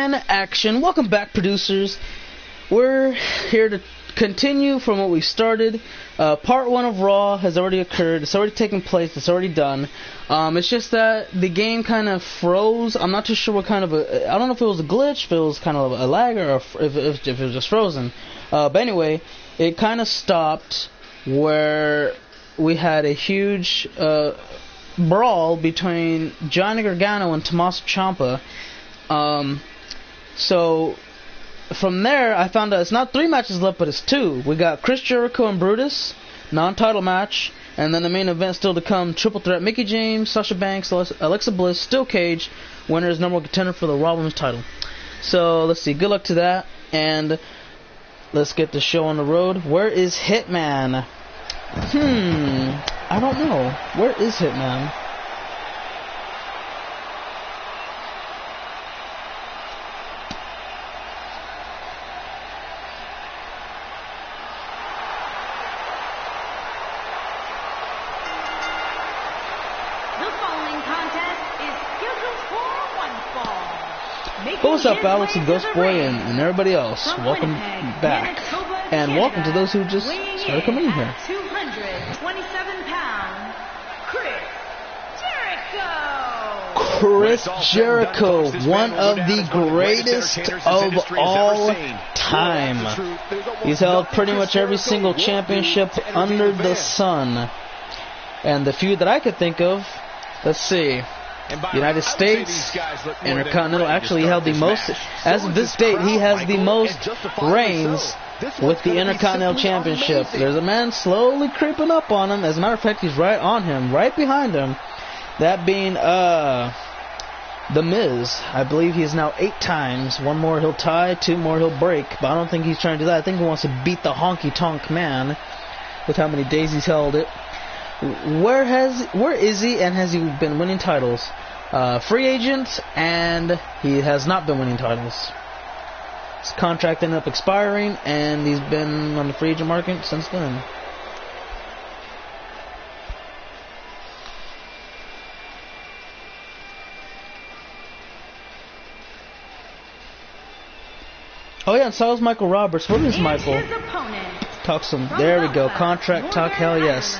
And action. Welcome back, producers. We're here to continue from what we started. Part 1 of Raw has already occurred. It's already taken place. It's already done. It's just that the game kind of froze. I'm not too sure what kind of I don't know if it was a glitch, if it was kind of a lag, or if it was just frozen. But anyway, it kind of stopped where we had a huge brawl between Johnny Gargano and Tommaso Ciampa. So from there, I found out it's not 3 matches left, but it's 2. We got Chris Jericho and Brutus, non-title match, and then the main event still to come: triple threat, Mickie James, Sasha Banks, Alexa Bliss, Steel Cage. Winner is number 1 contender for the Raw Women's title. So let's see. Good luck to that, and let's get the show on the road. Where is Hitman? I don't know. Where is Hitman? What's up, Alex and Ghost Boy and everybody else? Welcome back. And welcome to those who just started coming in here. 227-pound Chris Jericho, one of the greatest of all time. He's held pretty much every single championship under the sun. And the few that I could think of, let's see. United States, Intercontinental. Actually, he held the most. As of this date, he has the most reigns with the Intercontinental Championship. There's a man slowly creeping up on him. As a matter of fact, he's right on him, right behind him. That being The Miz. I believe he is now 8 times. 1 more he'll tie, 2 more he'll break. But I don't think he's trying to do that. I think he wants to beat the Honky Tonk Man with how many days he's held it. Where is he, and has he been winning titles? Free agent, and he has not been winning titles. His contract ended up expiring, and he's been on the free agent market since then. Oh yeah, and so is Michael Roberts. What is Michael? Talk some. There we go. Contract talk. Hell yes.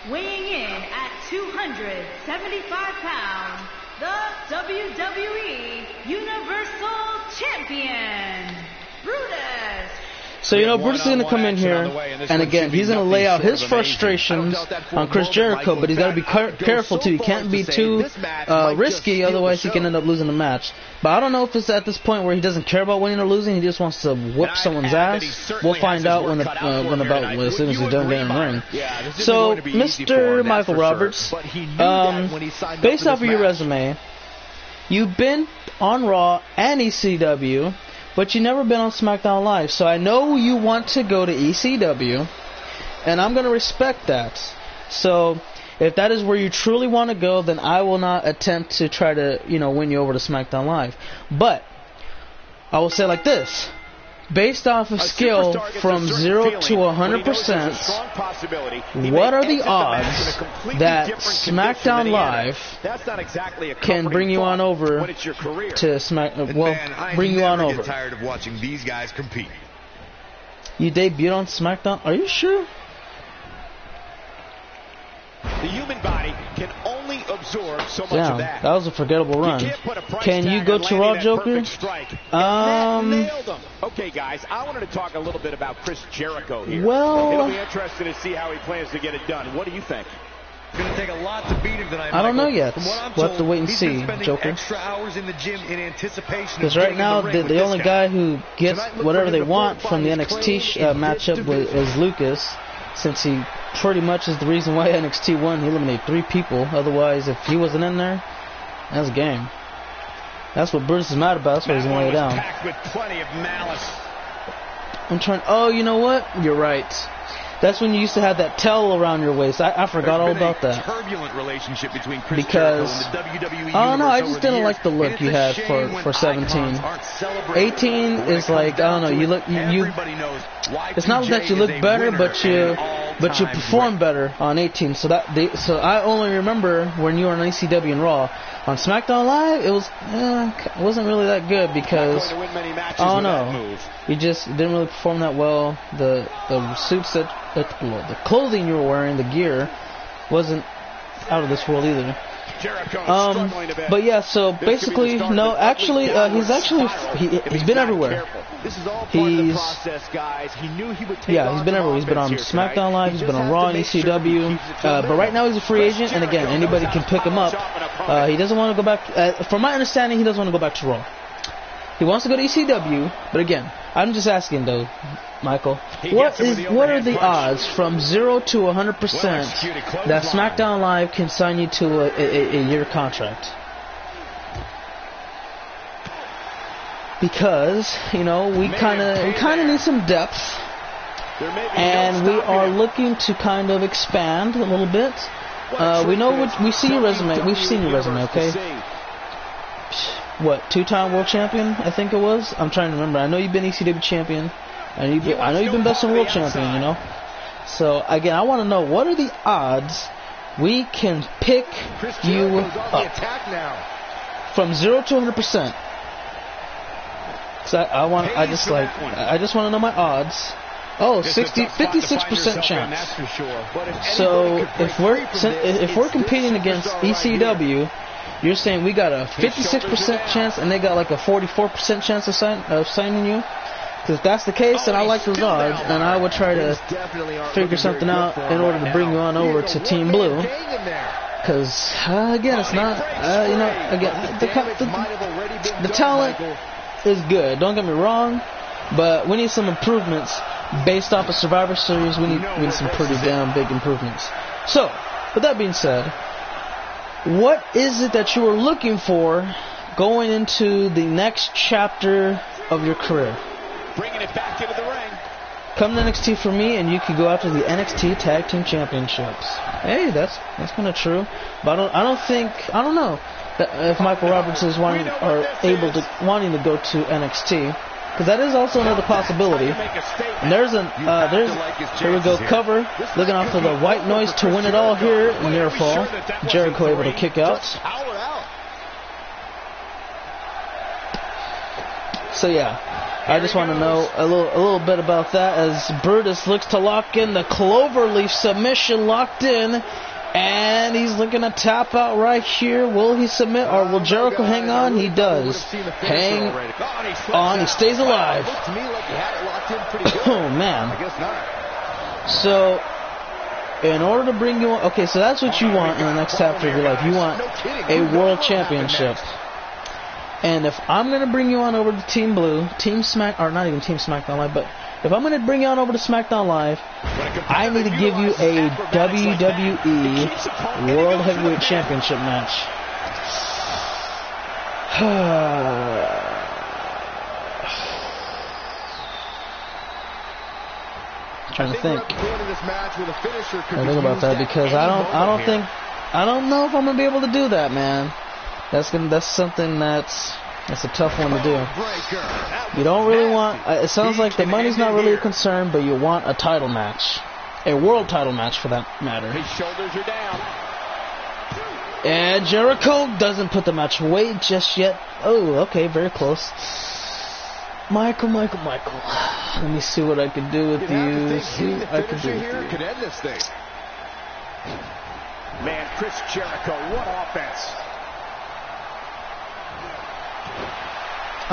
Weighing in at 275 pounds, the WWE Universal Champion, Brutus. So, you know, Brutus is going to come in here, and again, he's going to lay out his frustrations on Chris Jericho, but he's got to be careful, too. He can't be too risky, otherwise he can end up losing the match. But I don't know if it's at this point where he doesn't care about winning or losing, he just wants to whip someone's ass. We'll find out when the bout, as soon as he's done getting in the ring. So, Mr. Michael Roberts, based off of your resume, you've been on Raw and ECW, but you've never been on SmackDown Live. So I know you want to go to ECW, and I'm going to respect that. So if that is where you truly want to go, then I will not attempt to try to, win you over to SmackDown Live. But I will say like this. Based off of skill from 0 to 100%, what are the odds that SmackDown Live can bring you on over to bring you on over? Tired of watching these guys compete. You debuted on SmackDown? Are you sure? The human body can only absorb so much of that. That was a forgettable run. Can you go to Raw, Joker? Okay, guys, I wanted to talk a little bit about Chris Jericho here. Well, it'll be interesting to see how he plans to get it done. What do you think? It's going to take a lot to beat him tonight. I don't know yet. We'll have to wait and see, Joker. Extra hours in the gym in anticipation. Because right now, the only guy who gets whatever they want from the NXT matchup was Lucas, since he pretty much is the reason why NXT won. He eliminated 3 people. Otherwise, if he wasn't in there, that's a game. That's what Brutus is mad about. That's why he's going to lay it down. With plenty of malice. I'm trying. Oh, you know what? You're right. That's when you used to have that towel around your waist. I forgot all about that. Turbulent relationship between Chris because Jericho and the WWE oh no, I just didn't like the look you had for 17. 18 is like, I don't know. You look you. It's not that you look better, but you but you performed better on 18. So I only remember when you were on ECW and Raw. On SmackDown Live, it wasn't really that good because I don't know. You just didn't really perform that well. The suits the clothing you were wearing, the gear, wasn't out of this world either. But yeah, so basically, no, actually, he's been everywhere. He's been everywhere. He's been on SmackDown Live, he's been on Raw and ECW, but right now he's a free agent, and again, anybody can pick him up. He doesn't want to go back, from my understanding, he doesn't want to go back to Raw. He wants to go to ECW, but again, I'm just asking though, Michael, what are the odds from 0 to 100% that SmackDown Live can sign you to a year contract? Because we kind of need some depth, and we are looking to kind of expand a little bit. We see your resume. We've seen your resume, okay? What, 2-time world champion? I think it was. I'm trying to remember. I know you've been ECW champion. I know you've been best in world champion, So, again, I want to know, what are the odds we can pick you up from 0 to 100%? So I just want to know my odds. Oh, 56% chance. So if we're competing against ECW, you're saying we got a 56% chance, and they got like a 44% chance of signing you? Because if that's the case, then I like those odds, and I would try to figure something out in order to bring you on over to Team Blue. Because, again, it's not, the talent is good, don't get me wrong, but we need some improvements based off of Survivor Series. We need some pretty damn big improvements. So, with that being said, what is it that you are looking for going into the next chapter of your career? Bringing it back into the ring. Come to NXT for me, and you can go after the NXT Tag Team Championships. Hey, that's kind of true. But I don't know if Michael Roberts is wanting to go to NXT, because that is also another possibility. And here we go, cover, looking out for the white noise to win it all here, near fall. Jericho able to kick out. So yeah, I just want to know a little bit about that, as Brutus looks to lock in the cloverleaf submission, locked in, and he's looking to tap out right here. Will he submit, or will Jericho hang on? He does. Hang on. He stays alive. Oh man. So, in order to bring you on, okay, so that's what you want in the next chapter of your life. You want a world championship. And if I'm going to bring you on over to Team Blue, not even Team SmackDown Live, but if I'm going to bring you on over to SmackDown Live, I need to give you a WWE World Heavyweight Championship match. Trying to think. I think about that, because I don't know if I'm going to be able to do that, man. That's something that's a tough one to do. You don't really want. It sounds like the money's not really a concern, but you want a title match, a world title match for that matter. His shoulders are down. And Jericho doesn't put the match away just yet. Oh, okay, very close. Michael. Let me see what I can do with you. See what I can do with you. End this thing. Man, Chris Jericho, what offense!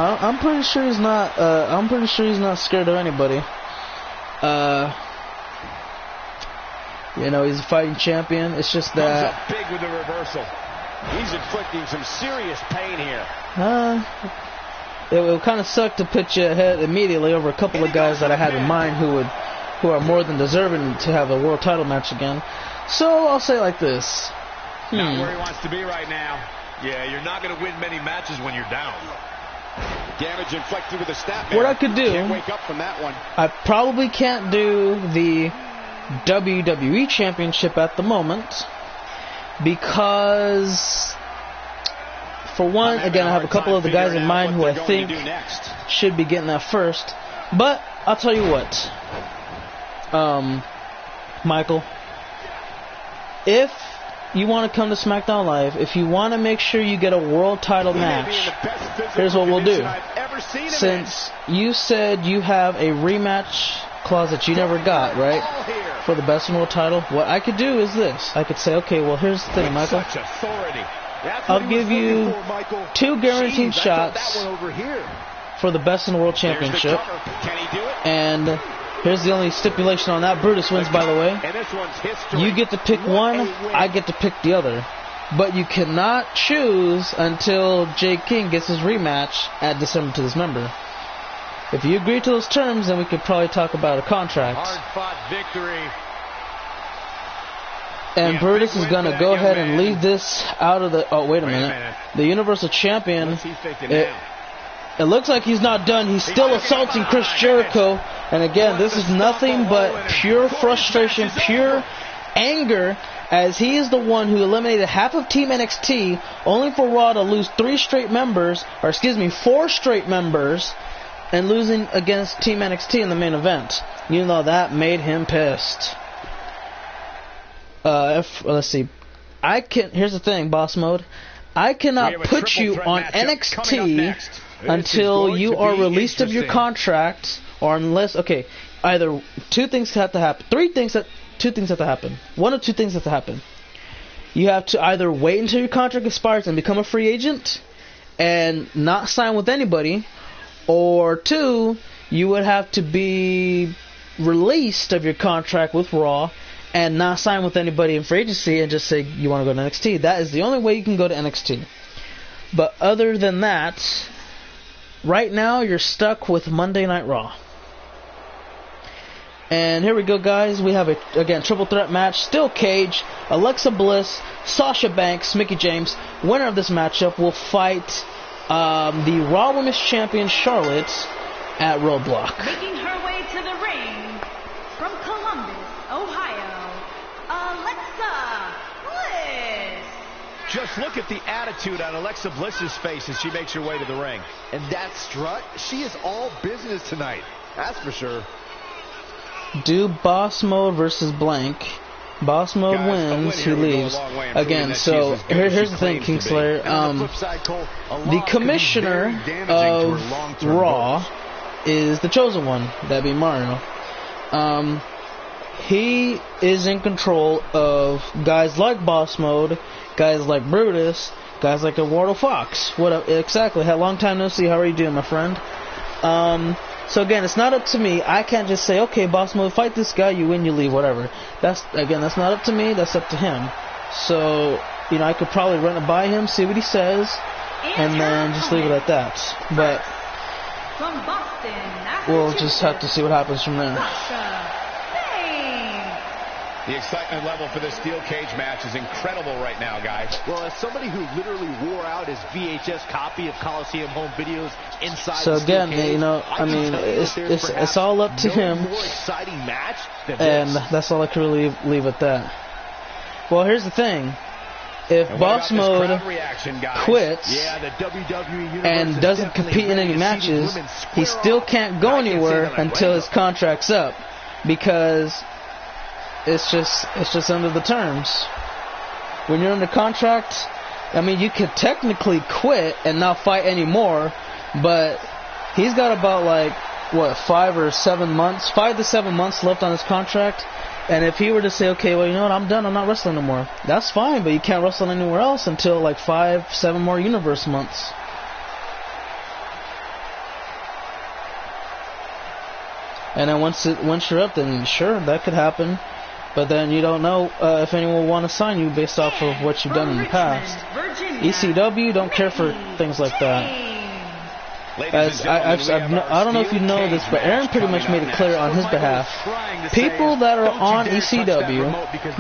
I'm pretty sure he's not. I'm pretty sure he's not scared of anybody. He's a fighting champion. It's just that. Comes up big with the reversal. He's inflicting some serious pain here. It would kind of suck to put you ahead immediately over a couple of guys that I had in mind who are more than deserving to have a world title match again. So I'll say it like this. Not where he wants to be right now. Yeah, you're not going to win many matches when you're down. Damage inflicted with a snap. What I could do, can't wake up from that one. I probably can't do the WWE Championship at the moment, because, for one, again, I have a couple of the guys in mind who I think should be getting that first. But I'll tell you what. Michael, if you want to come to SmackDown Live, if you want to make sure you get a world title match, here's what we'll do. Since you said you have a rematch clause that you never got, right, for the best in world title, what I could do is this. I could say, okay, well, here's the thing, Michael. I'll give you 2 guaranteed shots for the best in the world championship. And here's the only stipulation on that. Brutus wins, by the way. You get to pick one, I get to pick the other. But you cannot choose until Jay King gets his rematch at December to Dismember. If you agree to those terms, then we could probably talk about a contract. Hard-fought victory. And Brutus is going to go ahead and leave this out of the... Oh, wait a minute. The Universal Champion... It looks like he's not done. He's still assaulting Chris Jericho. And again, this is nothing but pure frustration, pure anger, as he is the one who eliminated half of Team NXT, only for Raw to lose 4 straight members, and losing against Team NXT in the main event. You know, that made him pissed. Let's see. Here's the thing, Boss Mode. I cannot put you on NXT until you are released of your contract, or unless, okay, either 2 things have to happen. 2 things have to happen. 1 of 2 things have to happen. You have to either wait until your contract expires and become a free agent and not sign with anybody, or 2, you would have to be released of your contract with Raw and not sign with anybody in free agency and just say you want to go to NXT. That is the only way you can go to NXT. But other than that, right now you're stuck with Monday Night Raw. And here we go, guys. We have again, triple threat match. Steel cage. Alexa Bliss, Sasha Banks, Mickie James. Winner of this matchup will fight the Raw Women's Champion Charlotte at Roadblock. Making her way to the ring from Columbus, Ohio, Alexa Bliss. Just look at the attitude on Alexa Bliss's face as she makes her way to the ring. And that strut, she is all business tonight. That's for sure. Do Boss Mode versus Blank. Boss Mode wins, he leaves. Again, so here's the thing, Kingslayer. The commissioner of Raw is the chosen one, that'd be Mario. He is in control of guys like Boss Mode, guys like Brutus, guys like Eduardo Fox. What up? Exactly. Had a long time no see. How are you doing, my friend? So again, it's not up to me. I can't just say, okay, Boss Mode, fight this guy, you win, you leave, whatever. That's not up to me, that's up to him. So, you know, I could probably run it by him, see what he says, and then just leave it at that. But From Boston, we'll just have to see what happens from there. The excitement level for this steel cage match is incredible right now, guys. Well, as somebody who literally wore out his VHS copy of Coliseum home videos inside so the steel again, cage, you know, I mean, it's all up to him, more exciting match than and this. that's all I can really leave at that. Well, here's the thing. If Boss Mode quits and doesn't compete in any matches, he still can't go anywhere until his contract's up, because it's just under the terms. When you're under contract, I mean, you could technically quit and not fight anymore, but he's got about like, what, 5 to 7 months left on his contract. And if he were to say, okay, well, you know what, I'm done, I'm not wrestling no more, that's fine, but you can't wrestle anywhere else until like 5, 7 more Universe months. And then once you're up, then sure, that could happen. But then you don't know if anyone will want to sign you based off of what you've done in the past. ECW don't care for things like that. As I don't know if you know this, but Aaron pretty much made it clear on his behalf. People that are on ECW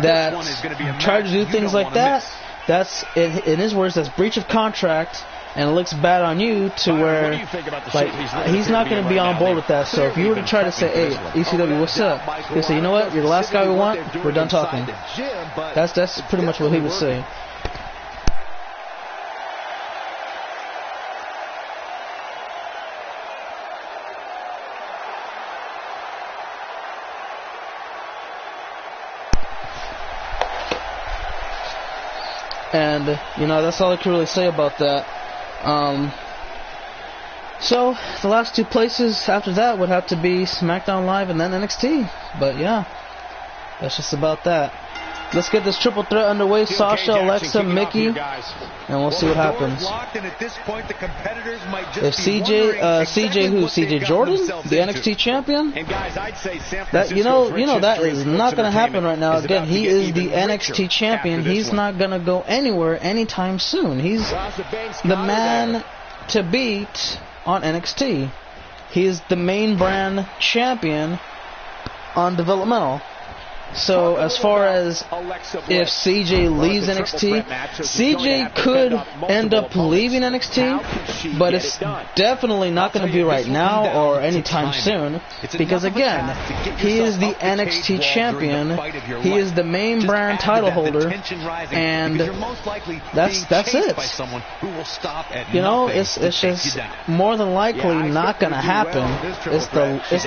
that try to do things like that, that's, in his words, that's breach of contract, and it looks bad on you to where, like, he's not going to be on board with that. So if you were to try to say, hey, ECW, what's up? He'll say, you know what, you're the last guy we want, we're done talking. That's pretty much what he would say. And, you know, that's all I can really say about that. So, the last two places after that would have to be SmackDown Live and then NXT. But, yeah, that's just about that. Let's get this triple threat underway. Sasha, Alexa, Mickey, and we'll see what happens. If CJ Jordan, the NXT champion, that you know that is not going to happen right now. Again, he is the NXT champion. He's not going to go anywhere anytime soon. He's the man to beat on NXT. He is the main brand champion on developmental. So as far as if CJ leaves NXT, CJ could end up leaving NXT, but it's definitely not going to be right now or anytime soon, because again, he is the NXT champion, he is the main brand title holder, and that's it. You know, it's just more than likely not going to happen. It's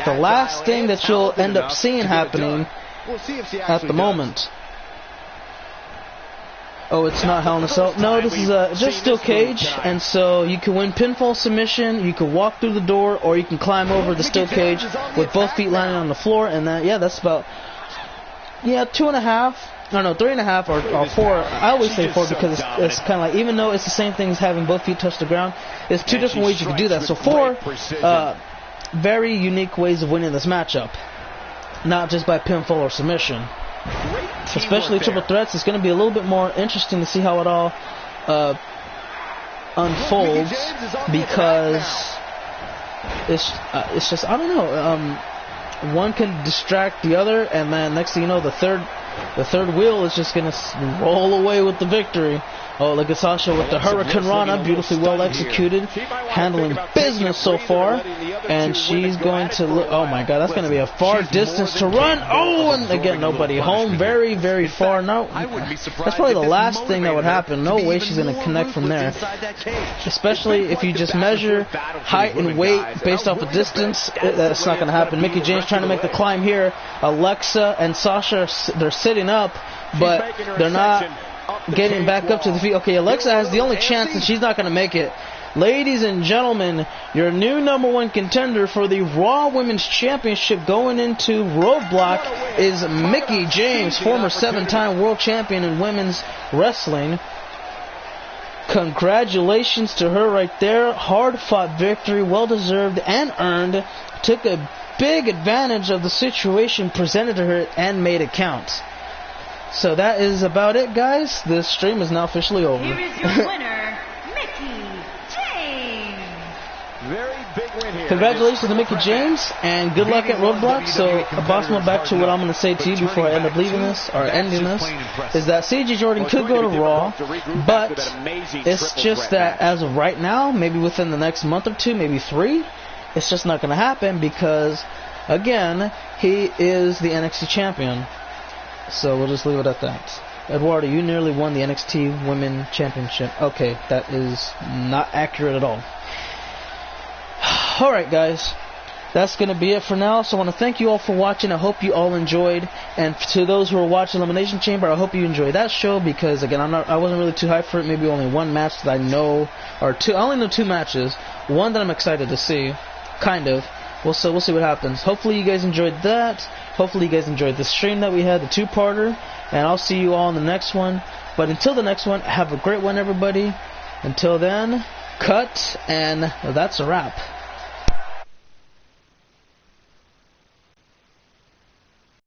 the last thing that you'll end up seeing happening at the moment. Oh, it's not Hell in a Cell. No, this is just steel cage, and so you can win pinfall submission, you can walk through the door, or you can climb over the steel cage with both feet landing on the floor, and that's about 2.5. No, 3.5 or 4. I always say 4 because it's kind of like, even though it's the same thing as having both feet touch the ground, it's two different ways you can do that. So 4 very unique ways of winning this matchup. Not just by pinfall or submission. Especially triple threats, it's going to be a little bit more interesting to see how it all unfolds, because it's just, I don't know, one can distract the other, and then next thing you know, the third wheel is just going to roll away with the victory. Oh, look at Sasha with the Hurricane Rana, beautifully well executed, handling business so far, and she's going to look, oh my god, that's going to be a far distance to run. Oh, and again, nobody home, very, very far. No, that's probably the last thing that would happen. No way she's going to connect from there, especially if you just measure height and weight based off of distance. That's not going to happen. Mickey James trying to make the climb here. Alexa and Sasha, they're sitting up, but they're not getting back up to the feet. Okay, Alexa has the only chance, and she's not going to make it. Ladies and gentlemen, your new #1 contender for the Raw Women's Championship going into Roadblock is Mickey James, former 7-time world champion in women's wrestling. Congratulations to her right there. Hard-fought victory, well-deserved and earned. Took a big advantage of the situation presented to her and made it count. So that is about it, guys. This stream is now officially over. Here is your winner, Mickey James. Very big win here. Congratulations to Mickey James, and good luck at Roadblock. So, boss, back to what I'm going to say to you before I end up leaving this, or ending this, is that CJ Jordan could go to Raw, but it's just that as of right now, maybe within the next month or two, maybe 3, it's just not going to happen because, again, he is the NXT champion. So we'll just leave it at that. Eduardo, you nearly won the NXT Women Championship. Okay, that is not accurate at all. Alright, guys. That's going to be it for now. So I want to thank you all for watching. I hope you all enjoyed. And to those who are watching Elimination Chamber, I hope you enjoyed that show, because, again, I wasn't really too hyped for it. Maybe only one match that I know, or 2. I only know 2 matches. One that I'm excited to see. Kind of. We'll see what happens. Hopefully you guys enjoyed that. Hopefully you guys enjoyed the stream that we had, the 2-parter. And I'll see you all in the next one. But until the next one, have a great one, everybody. Until then, cut, and that's a wrap.